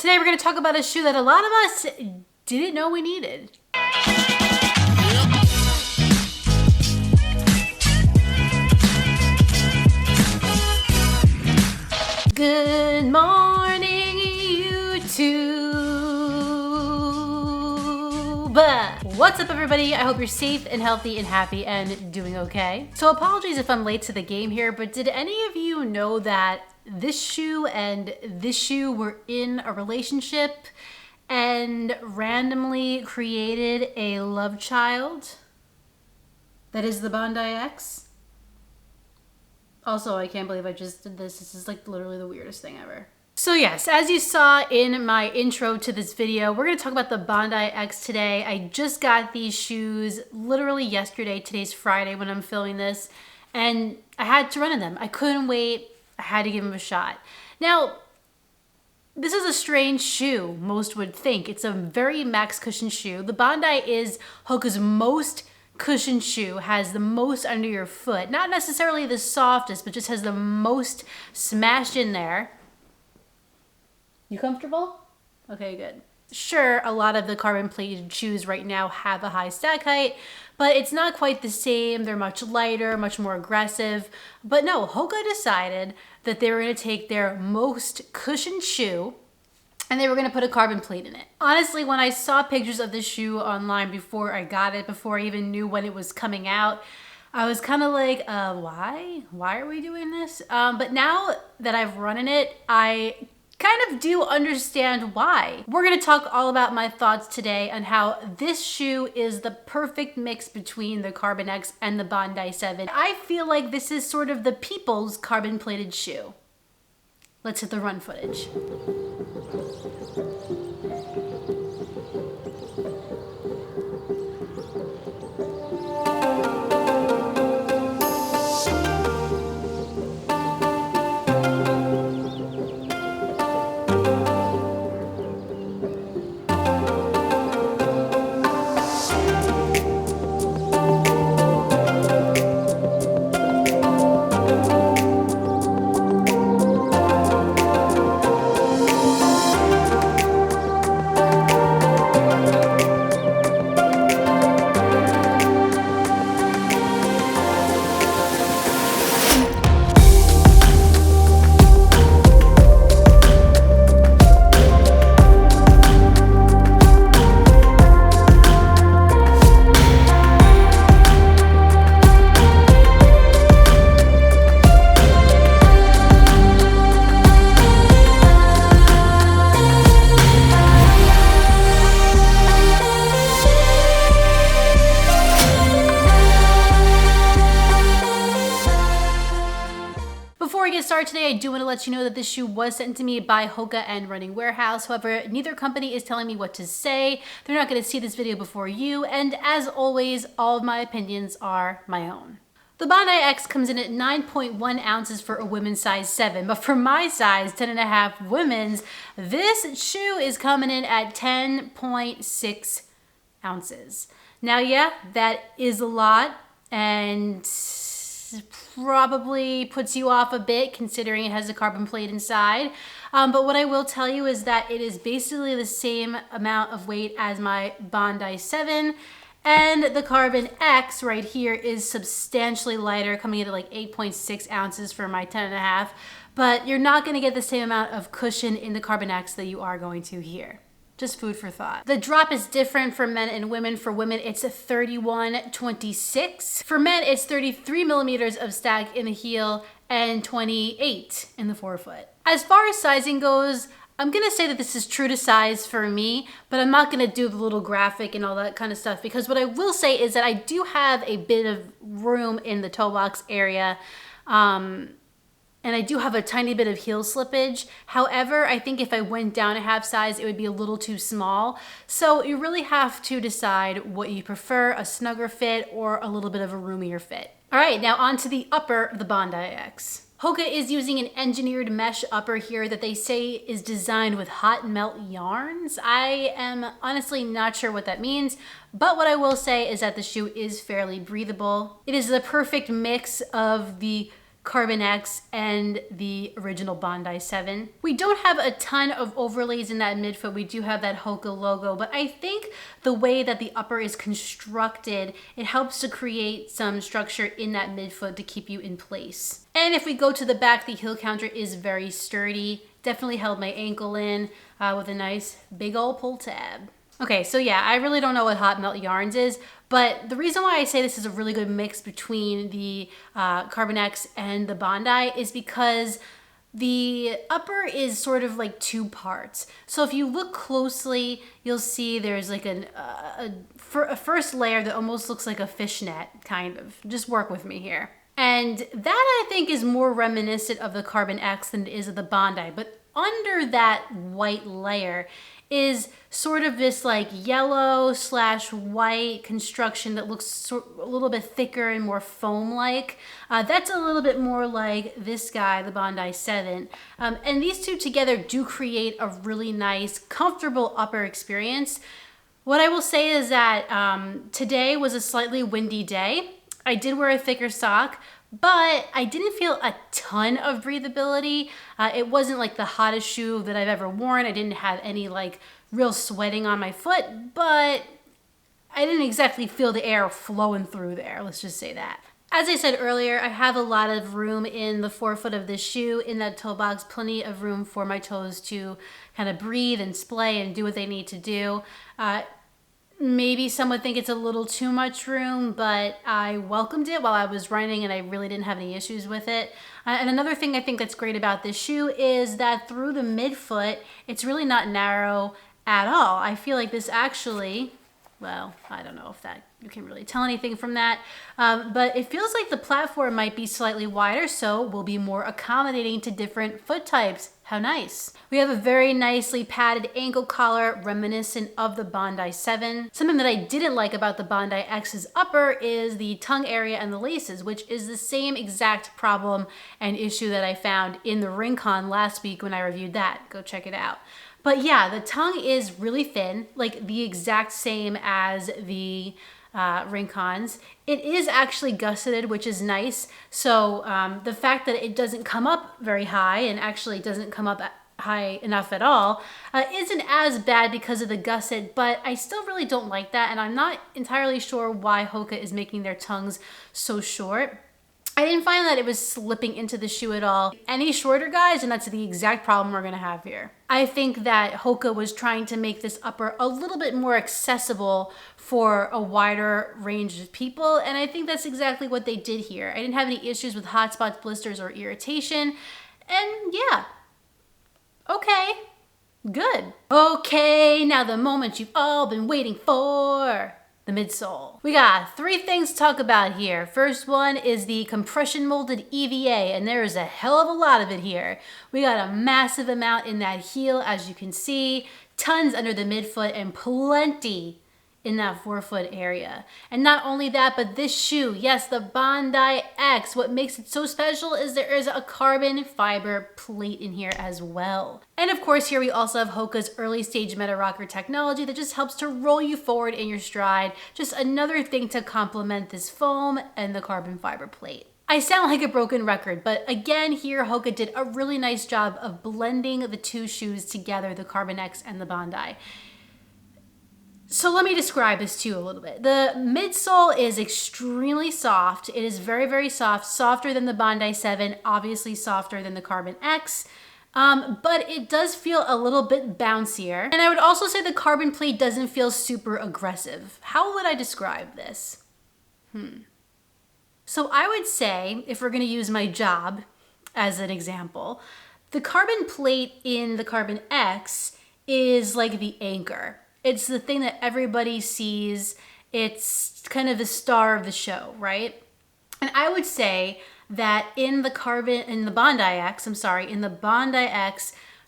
Today we're going to talk about a shoe that a lot of us didn't know we needed. Good morning, YouTube. What's up, everybody? I hope you're safe and healthy and happy and doing okay. So apologies if I'm late to the game here, but did any of you know that this shoe and this shoe were in a relationship and randomly created a love child that is the Bondi X? Also, I can't believe I just did this. This is like literally the weirdest thing ever. So yes, as you saw in my intro to this video, we're going to talk about the Bondi X today. I just got these shoes literally yesterday. Today's Friday when I'm filming this, and I had to run in them. I couldn't wait. I had to give them a shot. Now, this is a strange shoe, most would think. It's a very max cushion shoe. The Bondi is Hoka's most cushion shoe, has the most under your foot. Not necessarily the softest, but just has the most smashed in there. You comfortable? Okay, good. Sure, a lot of the carbon plated shoes right now have a high stack height, but it's not quite the same. They're much lighter, much more aggressive. But no, Hoka decided that they were going to take their most cushioned shoe and they were going to put a carbon plate in it. Honestly, when I saw pictures of this shoe online before I got it, before I even knew when it was coming out, I was kind of like, why? Why are we doing this? But now that I've run in it, I kind of do understand why. We're gonna talk all about my thoughts today on how this shoe is the perfect mix between the Carbon X and the Bondi 7. I feel like this is sort of the people's carbon plated shoe. Let's hit the run footage. Today, I do want to let you know that this shoe was sent to me by Hoka and Running Warehouse. However, neither company is telling me what to say. They're not going to see this video before you. And as always, all of my opinions are my own. The Bondi X comes in at 9.1 ounces for a women's size 7. But for my size, 10.5 women's, this shoe is coming in at 10.6 ounces. Now, yeah, that is a lot. And probably puts you off a bit considering it has a carbon plate inside. But what I will tell you is that it is basically the same amount of weight as my Bondi 7. And the Carbon X right here is substantially lighter, coming in at like 8.6 ounces for my 10.5. But you're not going to get the same amount of cushion in the Carbon X that you are going to here. Just food for thought. The drop is different for men and women. For women, it's a 31.26. For men, it's 33 millimeters of stack in the heel and 28 in the forefoot. As far as sizing goes, I'm gonna say that this is true to size for me, but I'm not gonna do the little graphic and all that kind of stuff, because what I will say is that I do have a bit of room in the toe box area. And I do have a tiny bit of heel slippage. However, I think if I went down a half size, it would be a little too small. So you really have to decide what you prefer, a snugger fit or a little bit of a roomier fit. All right, now on to the upper of the Bondi X. Hoka is using an engineered mesh upper here that they say is designed with hot melt yarns. I am honestly not sure what that means, but what I will say is that the shoe is fairly breathable. It is the perfect mix of the Carbon X and the original Bondi 7. We don't have a ton of overlays in that midfoot. We do have that Hoka logo, but I think the way that the upper is constructed, it helps to create some structure in that midfoot to keep you in place. And if we go to the back, the heel counter is very sturdy. Definitely held my ankle in with a nice big old pull tab. Okay, so yeah, I really don't know what Hot Melt Yarns is, but the reason why I say this is a really good mix between the Carbon X and the Bondi is because the upper is sort of like two parts. So if you look closely, you'll see there's like a first layer that almost looks like a fishnet, kind of. Just work with me here. And that I think is more reminiscent of the Carbon X than it is of the Bondi, but under that white layer is sort of this like yellow / white construction that looks a little bit thicker and more foam-like. That's a little bit more like this guy, the Bondi 7. And these two together do create a really nice, comfortable upper experience. What I will say is that today was a slightly windy day. I did wear a thicker sock, but I didn't feel a ton of breathability. It wasn't like the hottest shoe that I've ever worn. I didn't have any like real sweating on my foot, but I didn't exactly feel the air flowing through there. Let's just say that. As I said earlier, I have a lot of room in the forefoot of this shoe. In that toe box, plenty of room for my toes to kind of breathe and splay and do what they need to do. Maybe some would think it's a little too much room, but I welcomed it while I was running and I really didn't have any issues with it. And another thing I think that's great about this shoe is that through the midfoot, it's really not narrow at all. I feel like this actually, well, I don't know if that you can really tell anything from that, but it feels like the platform might be slightly wider, so will be more accommodating to different foot types. How nice. We have a very nicely padded ankle collar reminiscent of the Bondi 7. Something that I didn't like about the Bondi X's upper is the tongue area and the laces, which is the same exact problem and issue that I found in the Rincon last week when I reviewed that. Go check it out. But yeah, the tongue is really thin, like the exact same as the Rincons. It is actually gusseted, which is nice. So the fact that it doesn't come up very high and actually doesn't come up high enough at all isn't as bad because of the gusset, but I still really don't like that, and I'm not entirely sure why Hoka is making their tongues so short. I didn't find that it was slipping into the shoe at all. Any shorter guys, and that's the exact problem we're gonna have here. I think that Hoka was trying to make this upper a little bit more accessible for a wider range of people, and I think that's exactly what they did here. I didn't have any issues with hot spots, blisters, or irritation, and yeah, okay, good. Okay, now the moment you've all been waiting for. The midsole. We got 3 things to talk about here. First one is the compression molded EVA, and there is a hell of a lot of it here. We got a massive amount in that heel, as you can see, tons under the midfoot, and plenty in that forefoot area. And not only that, but this shoe, yes, the Bondi X, what makes it so special is there is a carbon fiber plate in here as well. And of course, here we also have Hoka's early stage meta rocker technology that just helps to roll you forward in your stride. Just another thing to complement this foam and the carbon fiber plate. I sound like a broken record, but again, here Hoka did a really nice job of blending the two shoes together, the Carbon X and the Bondi. So let me describe this to you a little bit. The midsole is extremely soft. It is very, very soft, softer than the Bondi 7, obviously softer than the Carbon X, but it does feel a little bit bouncier. And I would also say the carbon plate doesn't feel super aggressive. How would I describe this? So I would say, if we're gonna use my job as an example, the carbon plate in the Carbon X is like the anchor. It's the thing that everybody sees. It's kind of the star of the show, right? And I would say that in the Bondi X,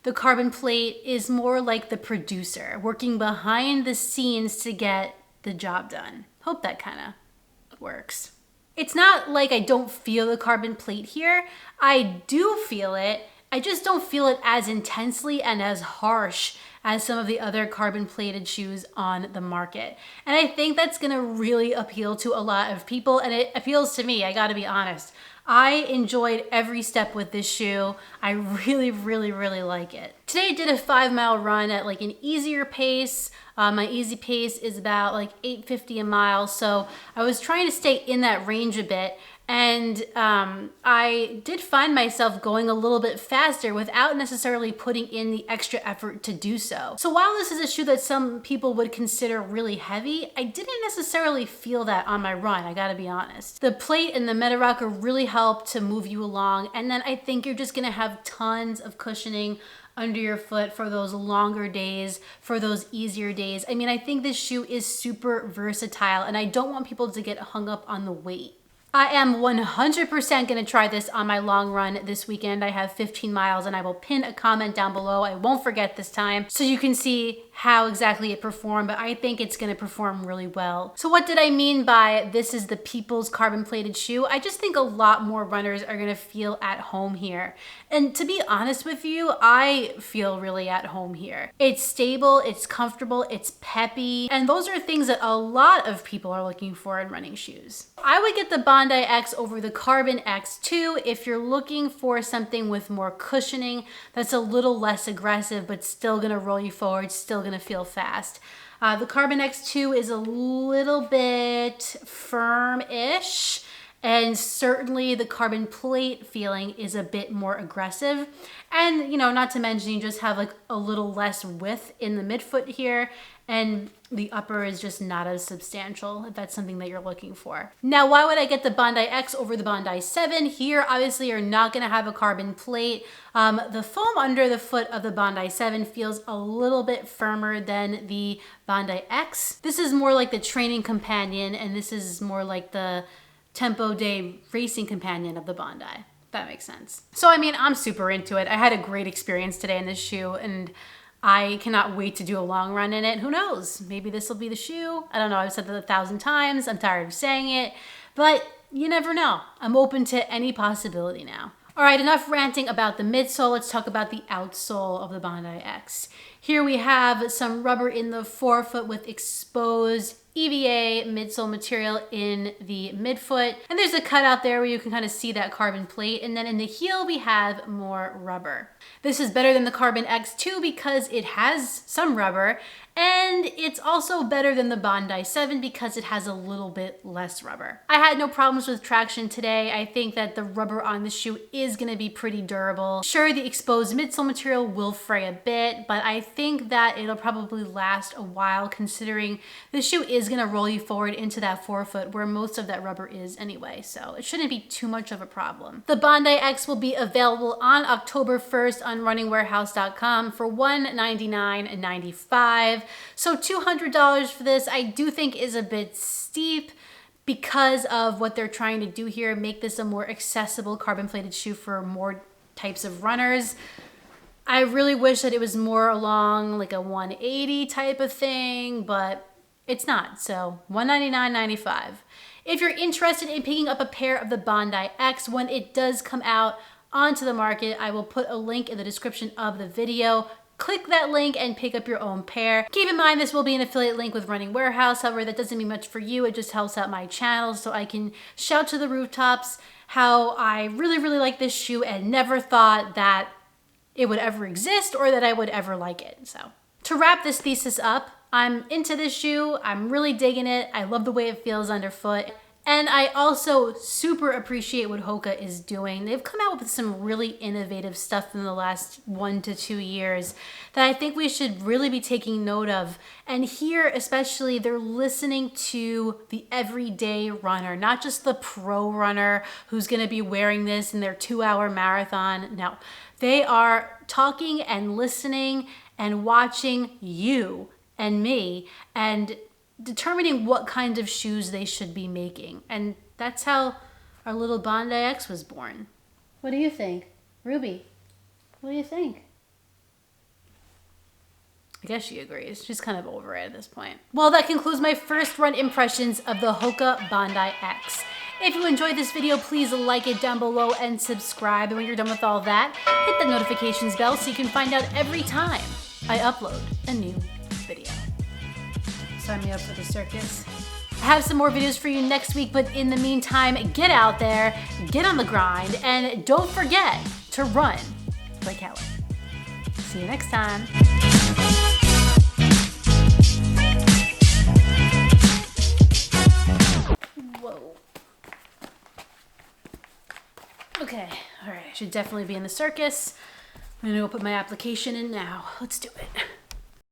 the carbon plate is more like the producer, working behind the scenes to get the job done. Hope that kind of works. It's not like I don't feel the carbon plate here. I do feel it. I just don't feel it as intensely and as harsh as some of the other carbon plated shoes on the market. And I think that's gonna really appeal to a lot of people, and it appeals to me, I gotta be honest. I enjoyed every step with this shoe. I really, really, really like it. Today I did a 5-mile run at like an easier pace. My easy pace is about like 8:50 a mile. So I was trying to stay in that range a bit. And I did find myself going a little bit faster without necessarily putting in the extra effort to do so. So while this is a shoe that some people would consider really heavy, I didn't necessarily feel that on my run, I gotta be honest. The plate and the meta rocker really help to move you along, and then I think you're just gonna have tons of cushioning under your foot for those longer days, for those easier days. I mean, I think this shoe is super versatile, and I don't want people to get hung up on the weight. I am 100% gonna try this on my long run this weekend. I have 15 miles and I will pin a comment down below. I won't forget this time so you can see how exactly it performed, but I think it's gonna perform really well. So what did I mean by this is the people's carbon plated shoe? I just think a lot more runners are gonna feel at home here. And to be honest with you, I feel really at home here. It's stable, it's comfortable, it's peppy, and those are things that a lot of people are looking for in running shoes. I would get the Bondi X over the Carbon X2 if you're looking for something with more cushioning that's a little less aggressive but still gonna roll you forward, still gonna feel fast. The Carbon X2 is a little bit firm-ish, and certainly the carbon plate feeling is a bit more aggressive. And, you know, not to mention you just have like a little less width in the midfoot here, and the upper is just not as substantial if that's something that you're looking for. Now, why would I get the Bondi X over the Bondi 7? Here, obviously, you're not gonna have a carbon plate. The foam under the foot of the Bondi 7 feels a little bit firmer than the Bondi X. This is more like the training companion, and this is more like the Tempo Day racing companion of the Bondi. That makes sense. So, I mean, I'm super into it. I had a great experience today in this shoe, and I cannot wait to do a long run in it. Who knows? Maybe this will be the shoe. I don't know. I've said that 1,000 times. I'm tired of saying it, but you never know. I'm open to any possibility now. All right, enough ranting about the midsole. Let's talk about the outsole of the Bondi X. Here we have some rubber in the forefoot with exposed EVA midsole material in the midfoot. And there's a cutout there where you can kind of see that carbon plate. And then in the heel, we have more rubber. This is better than the Carbon X2 because it has some rubber, and it's also better than the Bondi 7 because it has a little bit less rubber. I had no problems with traction today. I think that the rubber on the shoe is gonna be pretty durable. Sure, the exposed midsole material will fray a bit, but I think that it'll probably last a while considering the shoe is gonna roll you forward into that forefoot where most of that rubber is anyway, so it shouldn't be too much of a problem. The Bondi X will be available on October 1st on runningwarehouse.com for $199.95. So $200 for this I do think is a bit steep because of what they're trying to do here, make this a more accessible carbon plated shoe for more types of runners. I really wish that it was more along like a 180 type of thing, but it's not, so $199.95. If you're interested in picking up a pair of the Bondi X when it does come out onto the market, I will put a link in the description of the video. Click that link and pick up your own pair. Keep in mind this will be an affiliate link with Running Warehouse, however that doesn't mean much for you, it just helps out my channel so I can shout to the rooftops how I really, really like this shoe and never thought that it would ever exist or that I would ever like it. So to wrap this thesis up, I'm into this shoe, I'm really digging it, I love the way it feels underfoot, and I also super appreciate what Hoka is doing. They've come out with some really innovative stuff in the last 1 to 2 years that I think we should really be taking note of. And here especially, they're listening to the everyday runner, not just the pro runner who's gonna be wearing this in their 2-hour marathon. No, they are talking and listening and watching you and me and determining what kind of shoes they should be making. And that's how our little Bondi X was born. What do you think? Ruby, what do you think? I guess she agrees. She's kind of over it at this point. Well, that concludes my first run impressions of the Hoka Bondi X. If you enjoyed this video, please like it down below and subscribe. And when you're done with all that, hit the notifications bell so you can find out every time I upload a new video. Sign me up for the circus. I have some more videos for you next week, but in the meantime, get out there, get on the grind, and don't forget to run like Kelly. See you next time. Whoa. Okay, all right, I should definitely be in the circus. I'm gonna go put my application in now. Let's do it.